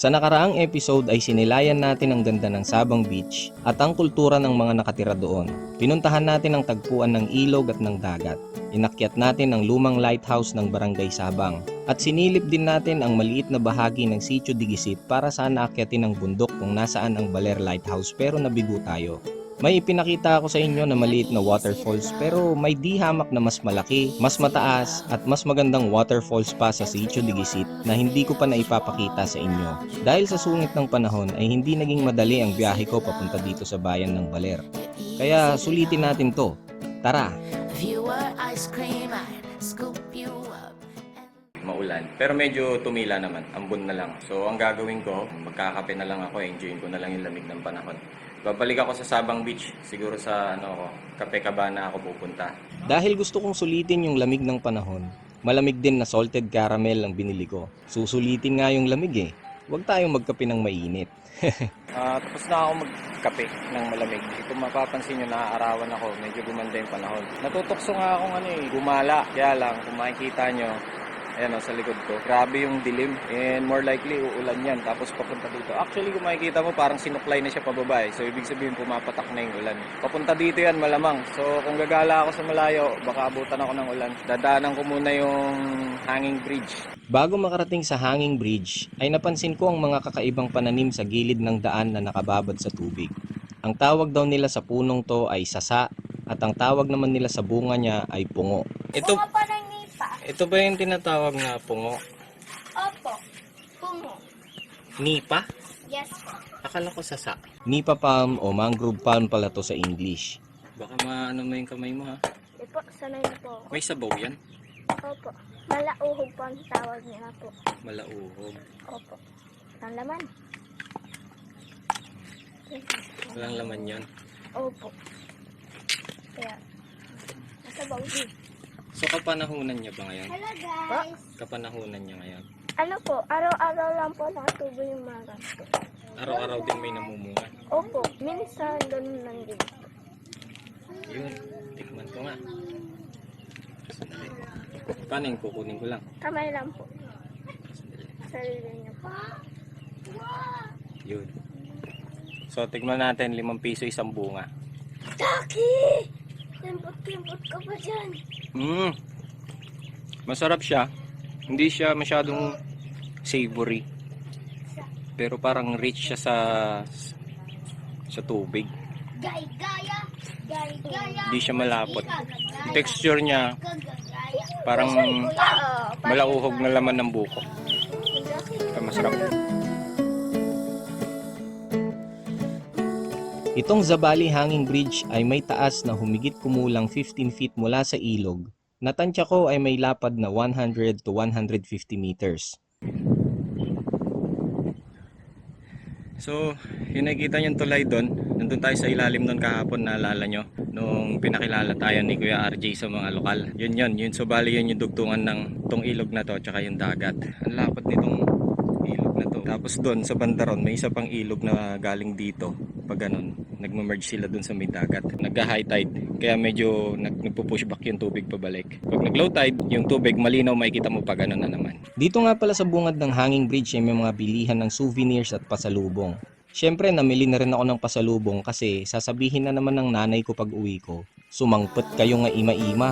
Sa nakaraang episode ay sinilayan natin ang ganda ng Sabang Beach at ang kultura ng mga nakatira doon. Pinuntahan natin ang tagpuan ng ilog at ng dagat. Inakyat natin ang lumang lighthouse ng Barangay Sabang. At sinilip din natin ang maliit na bahagi ng Sitio Digisit para sana akyatin ang bundok kung nasaan ang Baler Lighthouse pero nabigo tayo. May ipinakita ako sa inyo na maliit na waterfalls pero may di hamak na mas malaki, mas mataas at mas magandang waterfalls pa sa Sitio Digisit na hindi ko pa naipapakita sa inyo. Dahil sa sungit ng panahon ay hindi naging madali ang biyahe ko papunta dito sa bayan ng Baler. Kaya sulitin natin to. Tara! Maulan. Pero medyo tumila naman. Ambon na lang. So ang gagawin ko, magkakape na lang ako. Enjoyin ko na lang yung lamig ng panahon. Babalik ako sa Sabang Beach. Siguro sa Cafe Cabana ako pupunta. Dahil gusto kong sulitin yung lamig ng panahon, malamig din na salted caramel ang binili ko. Susulitin nga yung lamig eh. Huwag tayong magkape ng mainit. Tapos na ako magkape ng malamig. Kung mapapansin nyo, naaarawan ako. Medyo gumanda yung panahon. Natutokso nga akong gumala. Kaya lang, kung makikita nyo, ayan sa likod ko. Grabe yung dilim. And more likely, uulan yan. Tapos papunta dito. Actually, kung makikita mo, parang sinuklay na siya pababa. So, ibig sabihin, pumapatak na yung ulan. Papunta dito yan, malamang. So, kung gagala ako sa malayo, baka abutan ako ng ulan. Dadaanan ko muna yung hanging bridge. Bago makarating sa hanging bridge, ay napansin ko ang mga kakaibang pananim sa gilid ng daan na nakababad sa tubig. Ang tawag daw nila sa punong to ay sasa, at ang tawag naman nila sa bunga niya ay pungo. Ito ba yung tinatawag na pungo? Opo, pungo. Nipa? Yes po. Akala ko sasa. Nipa palm o mangrove palm pala to sa English. Baka maano mo yung kamay mo ha? Di po, sanay na po ako. May sabaw yan? Opo, malauhog po ang tawag nila po. Malauhog. Opo, ang laman. Walang laman yan. Opo. Kaya, nasabaw din. So kapanahunan niya ba ngayon? Hello guys! Kapanahunan niya ngayon? Ano po, araw-araw lang po nakatubo yung mga ganito. Araw-araw din may namumunga. Opo, minsan ganun lang din. Yun, tikman ko nga. Sandali. Paano yung kukunin ko lang? Kamay lang po. Sandali. Sarili niyo po. Yun. So tignan natin, 5 piso isang bunga. Taki! Limpot-limpot ka pa dyan. Masarap siya. Hindi siya masyadong savory. Pero parang rich siya sa tubig. Gay-gaya! Gay-gaya! Hindi siya malapot. Yung texture niya parang malauhog na laman ng buko. Kaya masarap. Itong Zabali Hanging Bridge ay may taas na humigit kumulang 15 feet mula sa ilog. Natansya ko ay may lapad na 100 to 150 meters. So, yung nakikita nyo tulay doon, nandun tayo sa ilalim doon kahapon, naalala nyo, nung pinakilala tayo ni Kuya RJ sa mga lokal. Yun, so bali yun yung dugtungan ng tong ilog na to, tsaka yung dagat. Ang lapad nitong ilog na to. Tapos doon sa bandaron, may isa pang ilog na galing dito. Pag ganun, nagmamerge sila dun sa may dagat. Nagka-high tide, kaya medyo nagpo-push back yung tubig pabalik. Pag nag-low tide, yung tubig malinaw, makikita mo pa ganun na naman. Dito nga pala sa bungad ng Hanging Bridge ay may mga bilihan ng souvenirs at pasalubong. Siyempre, namili na rin ako ng pasalubong kasi sasabihin na naman ng nanay ko pag uwi ko, sumangpot kayo nga ima-ima.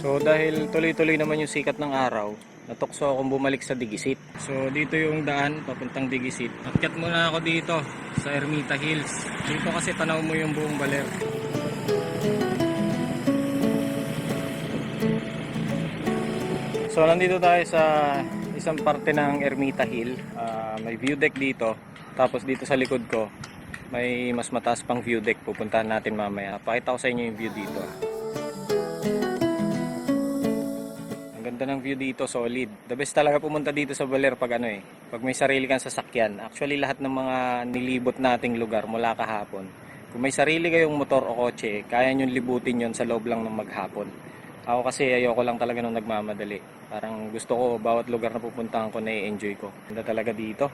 So dahil tuloy-tuloy naman yung sikat ng araw, natokso akong bumalik sa Digisit. So dito yung daan papuntang Digisit. Akyat muna ako dito sa Ermita Hills. Dito kasi tanaw mo yung buong Baler. So nandito tayo sa isang parte ng Ermita Hill. May view deck dito. Tapos dito sa likod ko may mas mataas pang view deck. Pupuntahan natin mamaya. Pakita ko sa inyo yung view dito. Ganda ng view dito, solid. The best talaga pumunta dito sa Baler pag pag may sarili kang sasakyan. Actually lahat ng mga nilibot nating lugar mula kahapon. Kung may sarili kayong motor o kotse, kaya nyo libutin yon sa loob lang ng maghapon. Ako kasi ayoko lang talaga nung nagmamadali. Parang gusto ko bawat lugar na pupuntahan ko na-enjoy ko. Ganda talaga dito.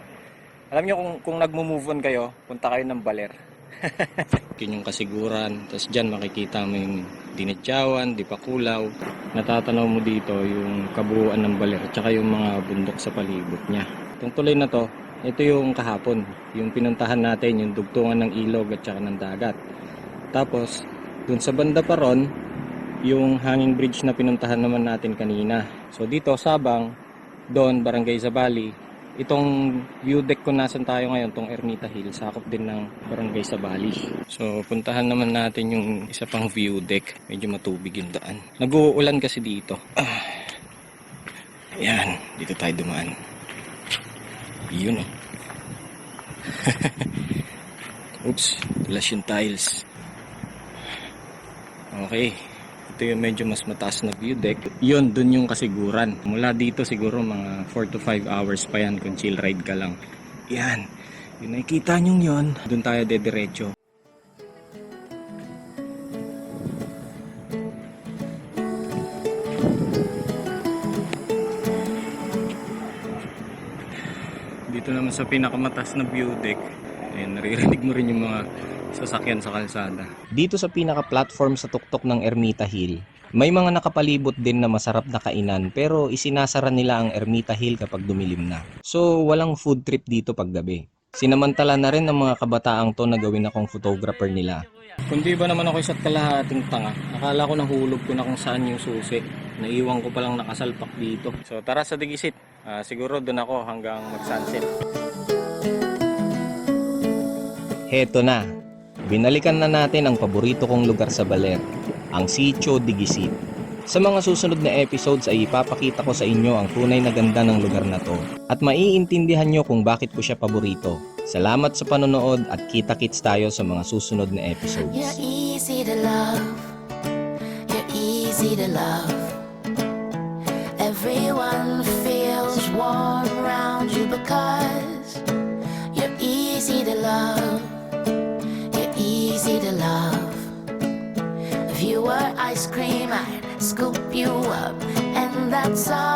Alam nyo kung nagmo-move on kayo, punta kayo ng Baler. Yun yung kasiguran. Tapos dyan makikita mo yung dinityawan, dipakulaw. Natatanaw mo dito yung kabuuan ng baler tsaka yung mga bundok sa palibot niya. Itong tulay na to, ito yung kahapon. Yung pinuntahan natin, yung dugtungan ng ilog at tsaka ng dagat. Tapos, dun sa banda pa ron, yung hanging bridge na pinuntahan naman natin kanina. So dito, Sabang, doon, Barangay Zambali. Itong view deck kung nasan tayo ngayon, tong Ermita Hill, sakop din ng Barangay Zambali. So puntahan naman natin yung isa pang view deck. Medyo matubig yung daan. Nag-uulan kasi dito. Ayan, dito tayo dumaan. Yun oh. Oops, tulas yung tiles. Okay. Ito yung medyo mas mataas na view deck. Yun, dun yung kasiguran. Mula dito siguro mga 4 to 5 hours pa yan kung chill ride ka lang. Yan. Yung nakikita nyo yun, dun tayo dediretso. Dito naman sa pinakamataas na view deck, ayan, naririnig mo rin yung mga sasakyan sa kalsada. Dito sa pinaka-platform sa tuktok ng Ermita Hill, may mga nakapalibot din na masarap na kainan pero isinasara nila ang Ermita Hill kapag dumilim na. So walang food trip dito pag gabi. Sinamantala na rin ng mga kabataang to na gawin akong photographer nila. Kundi ba naman ako isa't kalahating tanga? Akala ko nahulog ko na kung saan yung susi. Naiwan ko palang nakasalpak dito. So tara sa Digisit. Siguro doon ako hanggang mag-sunset. Heto na. Binalikan na natin ang paborito kong lugar sa Baler, ang Sitio Digisit. Sa mga susunod na episodes ay ipapakita ko sa inyo ang tunay na ganda ng lugar na to at maiintindihan nyo kung bakit ko siya paborito. Salamat sa panonood at kita-kits tayo sa mga susunod na episodes. You're easy to love. You're easy to love. Everyone feels warm around you because you're easy to love. You're easy to love. If you were ice cream, I'd scoop you up, and that's all.